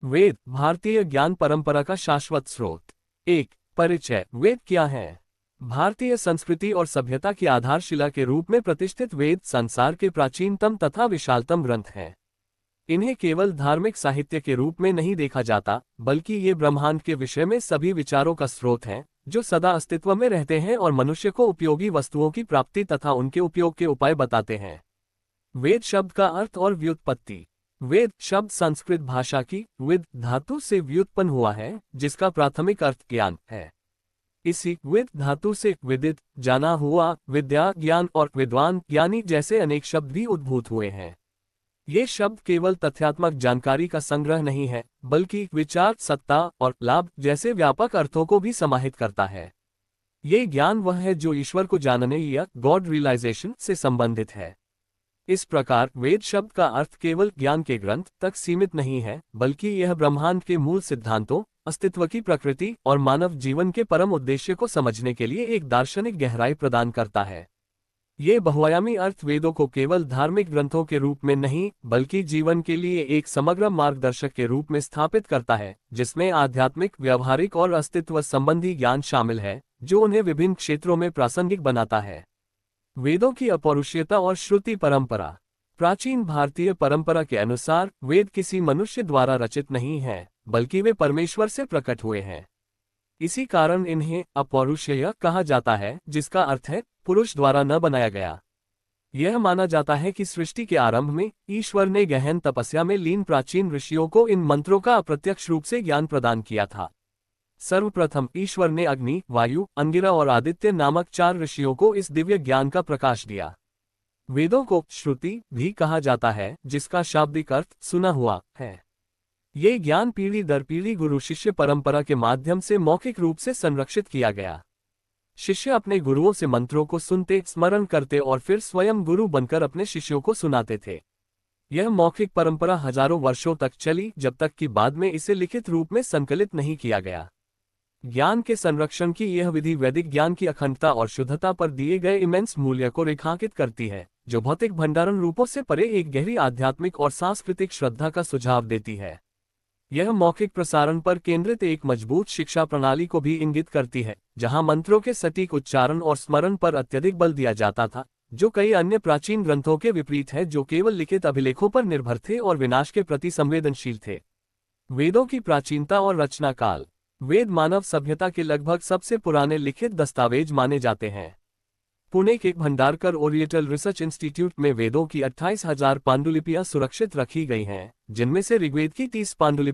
वेद भारतीय ज्ञान परंपरा का शाश्वत स्रोत। एक परिचय। वेद क्या है? भारतीय संस्कृति और सभ्यता की आधारशिला के रूप में प्रतिष्ठित वेद संसार के प्राचीनतम तथा विशालतम ग्रंथ हैं। इन्हें केवल धार्मिक साहित्य के रूप में नहीं देखा जाता, बल्कि ये ब्रह्मांड के विषय में सभी विचारों का स्रोत हैं, जो सदा अस्तित्व में रहते हैं और मनुष्य को उपयोगी वस्तुओं की प्राप्ति तथा उनके उपयोग के उपाय बताते हैं। वेद शब्द का अर्थ और व्युत्पत्ति। वेद शब्द संस्कृत भाषा की विद धातु से व्युत्पन्न हुआ है, जिसका प्राथमिक अर्थ ज्ञान है। इसी विद धातु से विदित, जाना हुआ, विद्या, ज्ञान और विद्वान, ज्ञानी जैसे अनेक शब्द भी उद्भूत हुए हैं। ये शब्द केवल तथ्यात्मक जानकारी का संग्रह नहीं है, बल्कि विचार, सत्ता और लाभ जैसे व्यापक अर्थों को भी समाहित करता है। ये ज्ञान वह है जो ईश्वर को जानने या गॉड रियलाइजेशन से संबंधित है। इस प्रकार वेद शब्द का अर्थ केवल ज्ञान के ग्रंथ तक सीमित नहीं है, बल्कि यह ब्रह्मांड के मूल सिद्धांतों, अस्तित्व की प्रकृति और मानव जीवन के परम उद्देश्य को समझने के लिए एक दार्शनिक गहराई प्रदान करता है। ये बहुआयामी अर्थ वेदों को केवल धार्मिक ग्रंथों के रूप में नहीं, बल्कि जीवन के लिए एक समग्र मार्गदर्शक के रूप में स्थापित करता है, जिसमें आध्यात्मिक, व्यावहारिक और अस्तित्व संबंधी ज्ञान शामिल है, जो उन्हें विभिन्न क्षेत्रों में प्रासंगिक बनाता है। वेदों की अपौरुषेयता और श्रुति परंपरा। प्राचीन भारतीय परंपरा के अनुसार वेद किसी मनुष्य द्वारा रचित नहीं है, बल्कि वे परमेश्वर से प्रकट हुए हैं। इसी कारण इन्हें अपौरुषेय कहा जाता है, जिसका अर्थ है पुरुष द्वारा न बनाया गया। यह माना जाता है कि सृष्टि के आरंभ में ईश्वर ने गहन तपस्या में लीन प्राचीन ऋषियों को इन मंत्रों का अप्रत्यक्ष रूप से ज्ञान प्रदान किया था। सर्वप्रथम ईश्वर ने अग्नि, वायु, अंगिरा और आदित्य नामक 4 ऋषियों को इस दिव्य ज्ञान का प्रकाश दिया। वेदों को श्रुति भी कहा जाता है, जिसका शाब्दिक अर्थ सुना हुआ है। ये ज्ञान पीढ़ी दर पीढ़ी गुरु शिष्य परंपरा के माध्यम से मौखिक रूप से संरक्षित किया गया। शिष्य अपने गुरुओं से मंत्रों को सुनते, स्मरण करते और फिर स्वयं गुरु बनकर अपने शिष्यों को सुनाते थे। यह मौखिक परंपरा हजारों वर्षों तक चली, जब तक कि बाद में इसे लिखित रूप में संकलित नहीं किया गया। ज्ञान के संरक्षण की यह विधि वैदिक ज्ञान की अखंडता और शुद्धता पर दिए गए इमेंस मूल्य को रेखांकित करती है, जो भौतिक भंडारण रूपों से परे एक गहरी आध्यात्मिक और सांस्कृतिक श्रद्धा का सुझाव देती है। यह मौखिक प्रसारण पर केंद्रित एक मजबूत शिक्षा प्रणाली को भी इंगित करती है, जहां मंत्रों के सटीक उच्चारण और स्मरण पर अत्यधिक बल दिया जाता था, जो कई अन्य प्राचीन ग्रंथों के विपरीत है, जो केवल लिखित अभिलेखों पर निर्भर थे और विनाश के प्रति संवेदनशील थे। वेदों की प्राचीनता और रचना काल। वेद मानव सभ्यता के लगभग सबसे पुराने लिखित दस्तावेज माने जाते हैं। पुणे के भंडारकर ओरिएंटल रिसर्च इंस्टीट्यूट में वेदों की 28,000 पांडुलिपियां सुरक्षित रखी गई हैं, जिनमें से ऋग्वेद की 30 पांडुलिपि